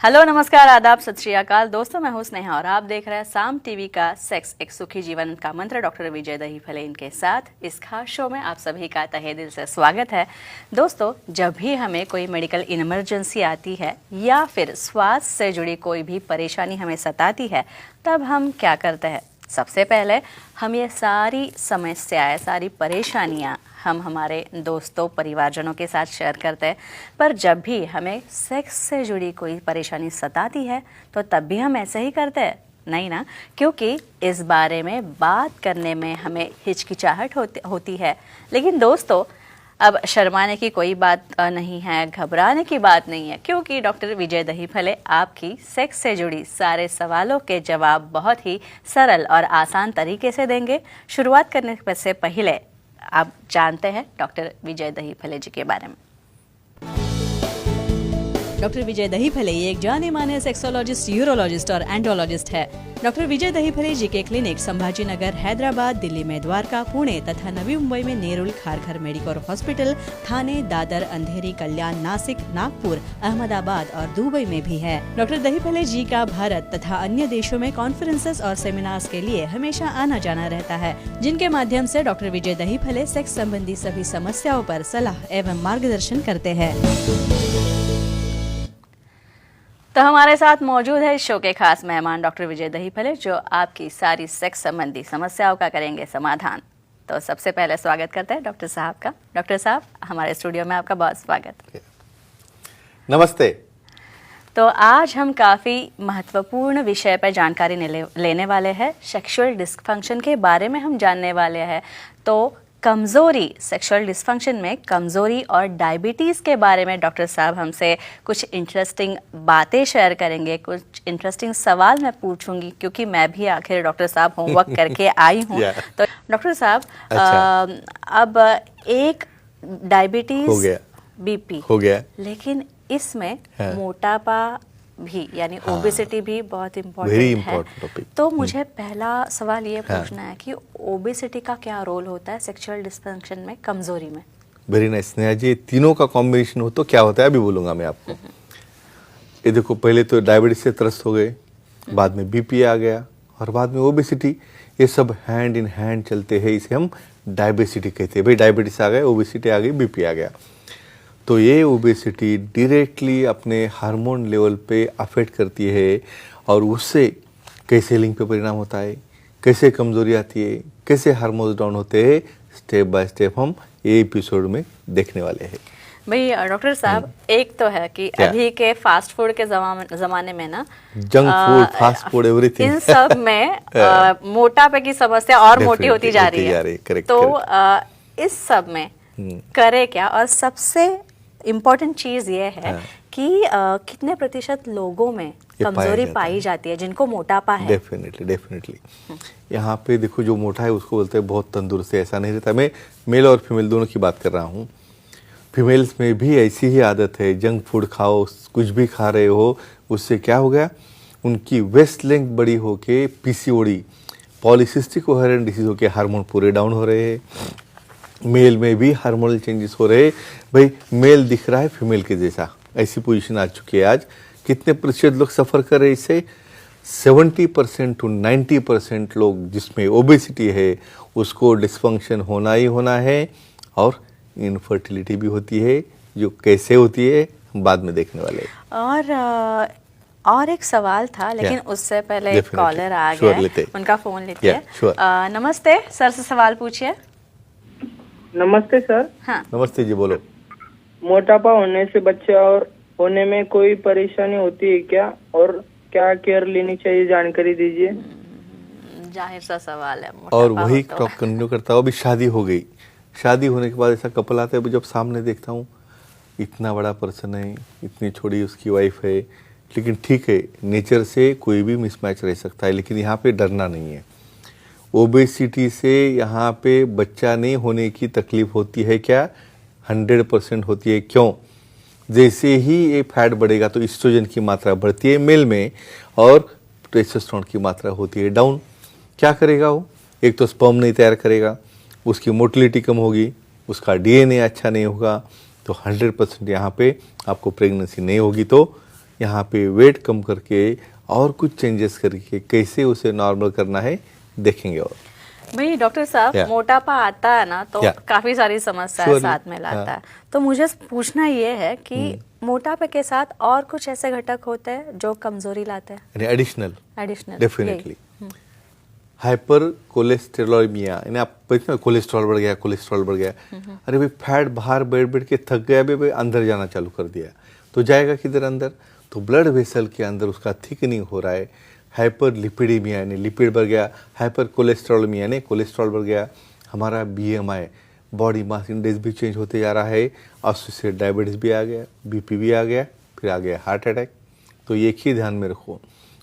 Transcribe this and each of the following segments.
Hello, नमस्कार, आदाब, सत श्री अकाल। दोस्तों, मैं हूं स्नेहा और आप देख रहे हैं साम टीवी का सेक्स एक सुखी जीवन का मंत्र डॉक्टर विजय दहीफले इनके साथ। इस खास शो में आप सभी का तहे दिल से स्वागत है। दोस्तों, जब भी हमें कोई मेडिकल इमरजेंसी आती है या फिर स्वास्थ्य से जुड़ी कोई भी परेशानी हमें सताती है, तब हम क्या करते हैं? सबसे पहले हम ये सारी समस्याएं, सारी परेशानियां हम हमारे दोस्तों, परिवारजनों के साथ शेयर करते हैं। पर जब भी हमें सेक्स से जुड़ी कोई परेशानी सताती है तो तब भी हम ऐसे ही करते हैं? नहीं ना, क्योंकि इस बारे में बात करने में हमें हिचकिचाहट होती है। लेकिन दोस्तों, अब शर्माने की कोई बात नहीं है, घबराने की बात नहीं है, क्योंकि डॉक्टर विजय दहीफले आपकी सेक्स से जुड़ी सारे सवालों के जवाब बहुत ही सरल और आसान तरीके से देंगे। शुरुआत करने से पहले आप जानते हैं डॉक्टर विजय दहीफले जी के बारे में। डॉक्टर विजय दहीफले एक जाने माने सेक्सोलॉजिस्ट, यूरोलॉजिस्ट और एंडोलॉजिस्ट है। डॉक्टर विजय दहीफले जी के क्लिनिक संभाजी नगर, हैदराबाद, दिल्ली में द्वारका, पुणे तथा नवी मुंबई में नेरुल, खारघर मेडिकोर हॉस्पिटल, थाने, दादर, अंधेरी, कल्याण, नासिक, नागपुर, अहमदाबाद और दुबई में भी है। डॉक्टर दहीफले जी का भारत तथा अन्य देशों में कॉन्फ्रेंसेस और सेमिनार्स के लिए हमेशा आना जाना रहता है, जिनके माध्यम से डॉक्टर विजय दहीफले सेक्स संबंधी सभी समस्याओं पर सलाह एवं मार्गदर्शन करते हैं। तो हमारे साथ मौजूद है इस शो के खास मेहमान डॉक्टर विजय दहीफले, जो आपकी सारी सेक्स संबंधी समस्याओं का करेंगे समाधान। तो सबसे पहले स्वागत करते हैं डॉक्टर साहब का। डॉक्टर साहब, हमारे स्टूडियो में आपका बहुत स्वागत। नमस्ते। तो आज हम काफ़ी महत्वपूर्ण विषय पर जानकारी लेने वाले हैं। सेक्सुअल डिस्फंक्शन के बारे में हम जानने वाले हैं। तो कमज़ोरी, सेक्सुअल डिस्फंक्शन में कमज़ोरी और डायबिटीज़ के बारे में डॉक्टर साहब हमसे कुछ इंटरेस्टिंग बातें शेयर करेंगे, कुछ इंटरेस्टिंग सवाल मैं पूछूंगी, क्योंकि मैं भी आखिर डॉक्टर साहब होमवर्क करके आई हूँ। तो डॉक्टर साहब, अब एक डायबिटीज़ हो गया, बीपी हो गया, लेकिन इसमें मोटापा भी, यानी ओबेसिटी भी बहुत वेरी इम्पोर्टेंट है। टॉपिक। तो मुझे पहला सवाल ये पूछना है कि ओबेसिटी का क्या रोल होता है सेक्सुअल डिस्फंक्शन में, कमजोरी में? वेरी नाइस स्नेहा जी। तीनों का कॉम्बिनेशन हो तो क्या होता है अभी बोलूंगा मैं आपको। ये देखो, पहले तो डायबिटीज से त्रस्त हो गए, बाद में बीपी आ गया और बाद में ओबेसिटी। ये सब हैंड इन हैंड चलते हैं, इसे हम डायबिसिटी कहते हैं। भाई डायबिटीज आ गए, ओबेसिटी आ गई, बीपी आ गया। तो ये ओबेसिटी डायरेक्टली अपने हार्मोन लेवल पे अफेक्ट करती है और उससे कैसे लिंग पे परिणाम होता है, कैसे कमजोरी आती है, कैसे हार्मोन्स डाउन होते हैं, स्टेप बाय स्टेप हम ये एपिसोड में देखने वाले हैं। भाई डॉक्टर साहब, एक तो है कि अभी के फास्ट फूड के जमाने में ना, junk food, fast food, everything, इन सब में मोटापे की समस्या और मोटी होती जा रही है। correct, तो इस सब में करे क्या? और सबसे इम्पोर्टेंट चीज ये है कि कितने प्रतिशत लोगों में कमजोरी पाई जाती है जिनको मोटापा है? डेफिनेटली यहाँ पे देखो, जो मोटा है उसको बोलते हैं बहुत तंदुरुस्त है। ऐसा नहीं रहता। मैं मेल और फीमेल दोनों की बात कर रहा हूँ। फीमेल्स में भी ऐसी ही आदत है, जंक फूड खाओ, कुछ भी खा रहे हो, उससे क्या हो गया, उनकी वेस्ट लेंथ बड़ी होके पीसीओडी, पॉलीसिस्टिक ओवेरियन डिसीज होके हार्मोन पूरे डाउन हो रहे हैं। मेल में भी हार्मोनल चेंजेस हो रहे। भाई मेल दिख रहा है फीमेल के जैसा, ऐसी पोजीशन आ चुकी है आज। कितने प्रतिशत लोग सफ़र कर रहे हैं इससे? 70% to 90% लोग जिसमें ओबेसिटी है उसको डिस्फंक्शन होना ही होना है, और इनफर्टिलिटी भी होती है। जो कैसे होती है हम बाद में देखने वाले हैं। और एक सवाल था, लेकिन उससे पहले एक कॉलर आ गया, उनका फोन लेते हैं। नमस्ते सर, से सवाल पूछिए। नमस्ते सर। हाँ, नमस्ते जी, बोलो। मोटापा होने से बच्चे और होने में कोई परेशानी होती है क्या, और क्या केयर लेनी चाहिए, जानकारी दीजिए। जाहिर सा सवाल है। और वही टॉक कंटिन्यू करता हूँ। अभी शादी हो गई, शादी होने के बाद ऐसा कपल आता है, जब सामने देखता हूँ इतना बड़ा पर्सन है, इतनी छोटी उसकी वाइफ है, लेकिन ठीक है, नेचर से कोई भी मिसमैच रह सकता है, लेकिन यहाँ पे डरना नहीं है। ओबेसिटी से यहाँ पे बच्चा नहीं होने की तकलीफ होती है क्या? 100% होती है। क्यों? जैसे ही ये फैट बढ़ेगा तो ईस्ट्रोजन की मात्रा बढ़ती है मेल में, और टेस्टोस्टेरोन की मात्रा होती है डाउन। क्या करेगा वो? एक तो स्पर्म नहीं तैयार करेगा, उसकी मोटिलिटी कम होगी, उसका डीएनए अच्छा नहीं होगा, तो 100% यहाँ पे आपको प्रेगनेंसी नहीं होगी। तो यहाँ पे वेट कम करके और कुछ चेंजेस करके कैसे उसे नॉर्मल करना है देखेंगे। और भाई डॉक्टर साहब, Yeah. मोटापा आता है ना तो Yeah. काफी सारी समस्याएं Surely. साथ में लाता हाँ. है। तो मुझे पूछना ये है कि मोटापे के साथ और कुछ ऐसे घटक होते हैं जो कमजोरी लाते हैं? यानी एडिशनल डेफिनेटली हाइपर कोलेस्टेरोलेमिया, यानी आप देखते हैं कोलेस्ट्रॉल बढ़ गया। अरे भाई फैट बाहर बैठ बैठ के थक गया भाई, अंदर जाना चालू कर दिया तो जाएगा किधर अंदर? तो ब्लड वेसल के अंदर उसका थिकनिंग हो रहा है। हाइपर लिपिडेमिया यानी लिपिड बढ़ गया, हाइपर कोलेस्ट्रोलेमिया यानी कोलेस्ट्रॉल बढ़ गया। हमारा BMI बॉडी मास इंडेक्स भी चेंज होते जा रहा है, एसोसिएटेड डायबिटीज भी आ गया, BP भी आ गया, फिर आ गया हार्ट अटैक। तो एक ही ध्यान में रखो,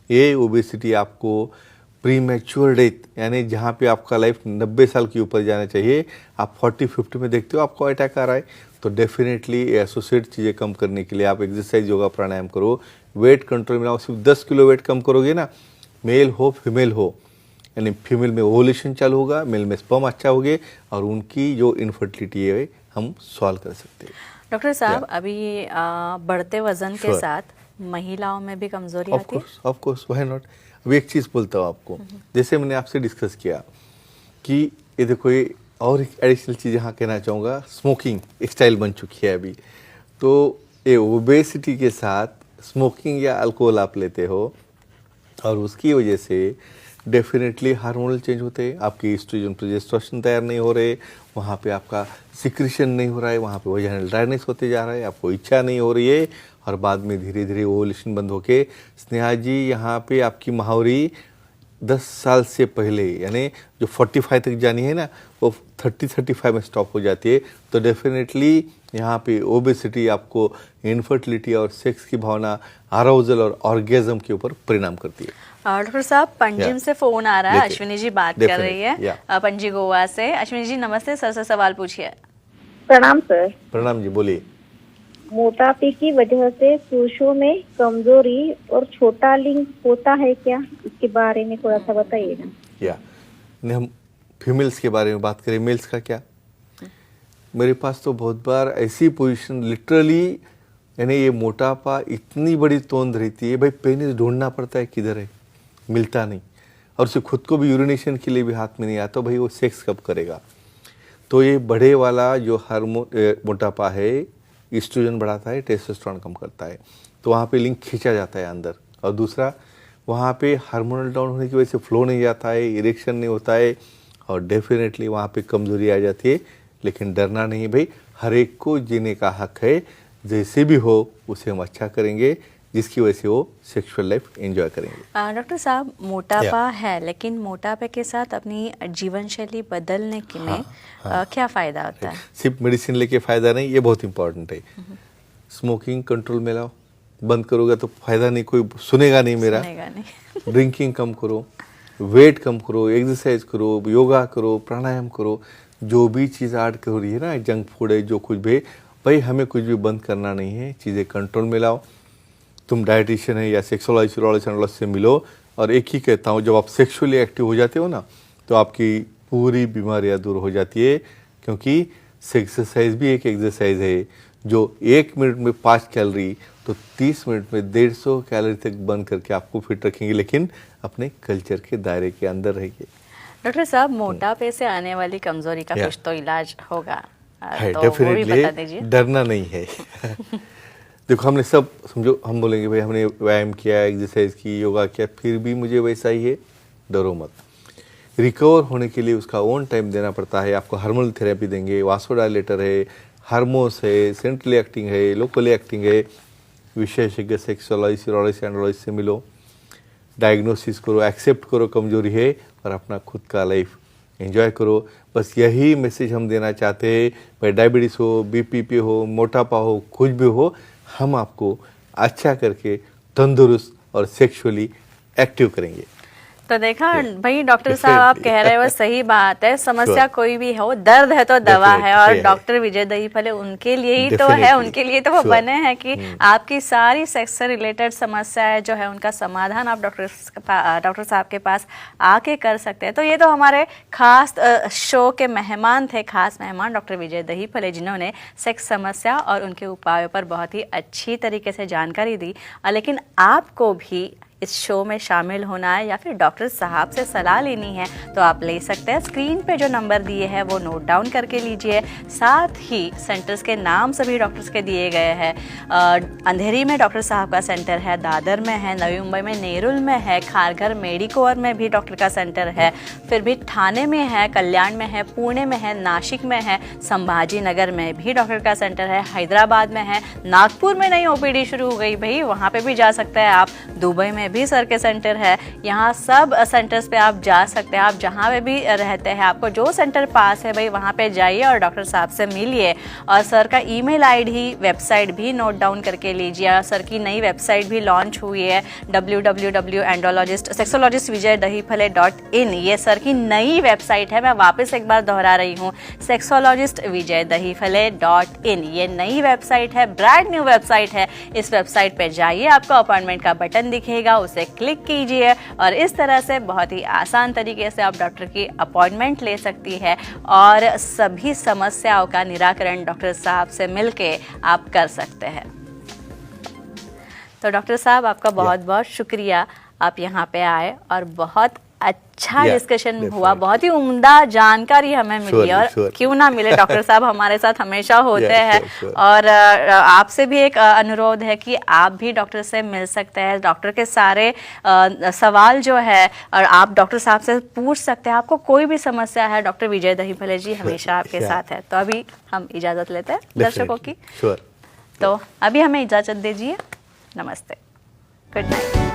ये ओबेसिटी आपको प्री मैच्योर डेथ यानी जहाँ पे आपका लाइफ 90 साल के ऊपर जाना चाहिए, आप 40-50 में देखते हो आपको अटैक आ रहा है। तो डेफिनेटली एसोसिएट चीज़ें कम करने के लिए आप एक्सरसाइज, योगा, प्राणायाम करो, वेट कंट्रोल में आओ। सिर्फ 10 किलो वेट कम करोगे ना, मेल हो फीमेल हो, यानी फीमेल में ओवुलेशन चालू होगा, मेल में स्पर्म अच्छा होगे और उनकी जो इनफर्टिलिटी है हम सॉल्व कर सकते हैं। डॉक्टर साहब, अभी बढ़ते वजन के Sure. साथ महिलाओं में भी कमजोरी ऑफ आती है? Course why not. अभी एक चीज़ बोलता हूँ आपको, जैसे मैंने आपसे डिस्कस किया कि ये देखो, ये और एक एडिशनल चीज़ यहाँ कहना चाहूँगा, स्मोकिंग एक स्टाइल बन चुकी है अभी। तो ये ओबेसिटी के साथ स्मोकिंग या अल्कोहल आप लेते हो और उसकी वजह से डेफिनेटली हार्मोनल चेंज होते हैं, आपकी एस्ट्रोजन प्रोजेस्टेरोन तैयार नहीं हो रहे, वहाँ पे आपका सिक्रीशन नहीं हो रहा है, वहाँ पे वजाइनल ड्राइनेस होते जा रहा है, आपको इच्छा नहीं हो रही है और बाद में धीरे धीरे ओवुलेशन बंद होके स्नेहा जी यहाँ पे आपकी महावरी 10 साल से पहले यानी जो 45 तक जानी है ना, वो 30-35 में स्टॉप हो जाती है। तो डेफिनेटली यहाँ पे ओबेसिटी आपको इनफर्टिलिटी और सेक्स की भावना, अराउजल और ऑर्गेजम के ऊपर परिणाम करती है। डॉक्टर साहब, पंजिम Yeah. से फोन आ रहा है, लेते। अश्विनी जी बात कर रही है। Yeah. पंजी गोवा से। अश्विनी जी नमस्ते, सर से सवाल पूछिए। प्रणाम सर। प्रणाम जी, बोलिए। मोटापे की वजह से पुरुषों में कमजोरी और छोटा लिंग होता है क्या, इसके बारे में थोड़ा सा बताइएगा। या हम फीमेल्स के बारे में बात करें, मेल्स का क्या? मेरे पास तो बहुत बार ऐसी पोजीशन लिटरली, यानी ये मोटापा इतनी बड़ी तोंद रहती है, भाई पेनिस ढूंढना पड़ता है किधर है, मिलता नहीं, और उसे खुद को भी यूरिनेशन के लिए भी हाथ में नहीं आता, भाई वो सेक्स कब करेगा? तो ये बढ़े वाला जो मोटापा है, एस्ट्रोजन बढ़ाता है, टेस्टोस्टेरोन कम करता है, तो वहाँ पे लिंक खींचा जाता है अंदर। और दूसरा, वहाँ पे हार्मोनल डाउन होने की वजह से फ्लो नहीं जाता है, इरेक्शन नहीं होता है और डेफिनेटली वहाँ पे कमजोरी आ जाती है। लेकिन डरना नहीं भाई, हर एक को जीने का हक है, जैसे भी हो उसे हम अच्छा करेंगे, जिसकी वजह से वो सेक्सुअल लाइफ एंजॉय करेंगे। डॉक्टर साहब, मोटापा है लेकिन मोटापे के साथ अपनी जीवन शैली बदलने के में क्या फायदा होता है? सिर्फ मेडिसिन लेके फायदा नहीं, ये बहुत इंपॉर्टेंट है। स्मोकिंग कंट्रोल में लाओ, बंद करोगे तो फायदा नहीं, कोई सुनेगा नहीं मेरा। सुनेगा नहीं। ड्रिंकिंग कम करो, वेट कम करो, एक्सरसाइज करो, योगा करो, प्राणायाम करो, जो भी चीज़ ऐड हो रही है ना, जंक फूड है, जो कुछ भी, भाई हमें कुछ भी बंद करना नहीं है, चीज़ें कंट्रोल में लाओ। तुम डाइटिशियन है या सेक्सुअल से मिलो, और एक ही कहता हूँ, जब आप सेक्सुअली एक्टिव हो जाते हो ना, तो आपकी पूरी बीमारियाँ दूर हो जाती है, क्योंकि एक्सरसाइज भी एक एक्सरसाइज है जो 1 मिनट में 5 कैलोरी, तो 30 मिनट में 150 कैलोरी तक बर्न करके आपको फिट रखेंगे, लेकिन अपने कल्चर के दायरे के अंदर रहिए। डॉक्टर साहब, मोटापे से आने वाली कमजोरी का Yeah. कुछ तो इलाज होगा, है तो वो भी बता दीजिए। डेफिनेटली, डरना नहीं है। देखो, हमने सब, समझो हम बोलेंगे भाई हमने व्यायाम किया, एक्सरसाइज की, योगा किया, फिर भी मुझे वैसा ही है, डरो मत। रिकवर होने के लिए उसका ओन टाइम देना पड़ता है। आपको हार्मोनल थेरेपी देंगे, वास्कोडाइलेटर है, हार्मोन्स है, सेंट्रली एक्टिंग है, लोकली एक्टिंग है, विशेषज्ञ सेक्सोलॉजिस्ट, यूरोलॉजिस्ट, एंड्रोलॉजिस्ट से मिलो, डायग्नोसिस करो, एक्सेप्ट करो कमजोरी है और अपना खुद का लाइफ एंजॉय करो। बस यही मैसेज हम देना चाहते हैं, भाई डायबिटीज़ हो, बीपी हो, मोटापा हो, कुछ भी हो, हम आपको अच्छा करके तंदुरुस्त और सेक्सुअली एक्टिव करेंगे। तो देखा भाई डॉक्टर साहब आप कह रहे हो सही बात है, समस्या कोई भी हो, दर्द है तो दवा है, और डॉक्टर विजय दहीफले उनके लिए ही तो है, उनके लिए तो वो बने हैं कि आपकी सारी सेक्स से रिलेटेड समस्याएं जो है उनका समाधान आप डॉक्टर साहब के पास आके कर सकते हैं। तो ये तो हमारे खास शो के मेहमान थे, खास मेहमान डॉक्टर विजय दहीफले, जिन्होंने सेक्स समस्या और उनके उपायों पर बहुत ही अच्छी तरीके से जानकारी दी। लेकिन आपको भी इस शो में शामिल होना है या फिर डॉक्टर साहब से सलाह लेनी है तो आप ले सकते हैं। स्क्रीन पे जो नंबर दिए हैं वो नोट डाउन करके लीजिए। साथ ही सेंटर्स के नाम सभी डॉक्टर्स के दिए गए हैं। अंधेरी में डॉक्टर साहब का सेंटर है, दादर में है, नवी मुंबई में नेरुल में है, खारघर मेडिकोर में भी डॉक्टर का सेंटर है, फिर भी ठाणे में है, कल्याण में है, पुणे में है, नासिक में है, संभाजी नगर में भी डॉक्टर का सेंटर है, हैदराबाद में है, नागपुर में नई ओपीडी शुरू हो गई भाई, वहाँ पे भी जा सकते हैं आप, दुबई में भी सर के सेंटर है। यहाँ सब सेंटर्स पे आप जा सकते हैं। आप जहाँ पे भी रहते हैं, आपको जो सेंटर पास है भाई वहाँ पे जाइए और डॉक्टर साहब से मिलिए। और सर का ईमेल आईडी, वेबसाइट भी नोट डाउन करके लीजिए। सर की नई वेबसाइट भी लॉन्च हुई है, www.sexologistvijaydahifale.in। ये सर की नई वेबसाइट है, मैं वापस एक बार दोहरा रही हूँ, sexologistvijaydahifale.in। ये नई वेबसाइट है, ब्रांड न्यू वेबसाइट है। इस वेबसाइट पे जाइए, आपको अपॉइंटमेंट का बटन दिखेगा, उसे क्लिक कीजिए और इस तरह से बहुत ही आसान तरीके से आप डॉक्टर की अपॉइंटमेंट ले सकती है और सभी समस्याओं का निराकरण डॉक्टर साहब से मिलके आप कर सकते हैं। तो डॉक्टर साहब आपका बहुत बहुत शुक्रिया, आप यहाँ पे आए और बहुत अच्छा डिस्कशन हुआ, बहुत ही उम्दा जानकारी हमें मिली। और क्यों ना मिले, डॉक्टर साहब हमारे साथ हमेशा होते हैं। और आपसे भी एक अनुरोध है कि आप भी डॉक्टर से मिल सकते हैं। डॉक्टर के सारे सवाल जो है और आप डॉक्टर साहब से पूछ सकते हैं। आपको कोई भी समस्या है, डॉक्टर विजय दहीफले जी हमेशा आपके साथ है। तो अभी हम इजाज़त लेते हैं दर्शकों की। तो अभी हमें इजाज़त दीजिए। नमस्ते, गुड नाइट।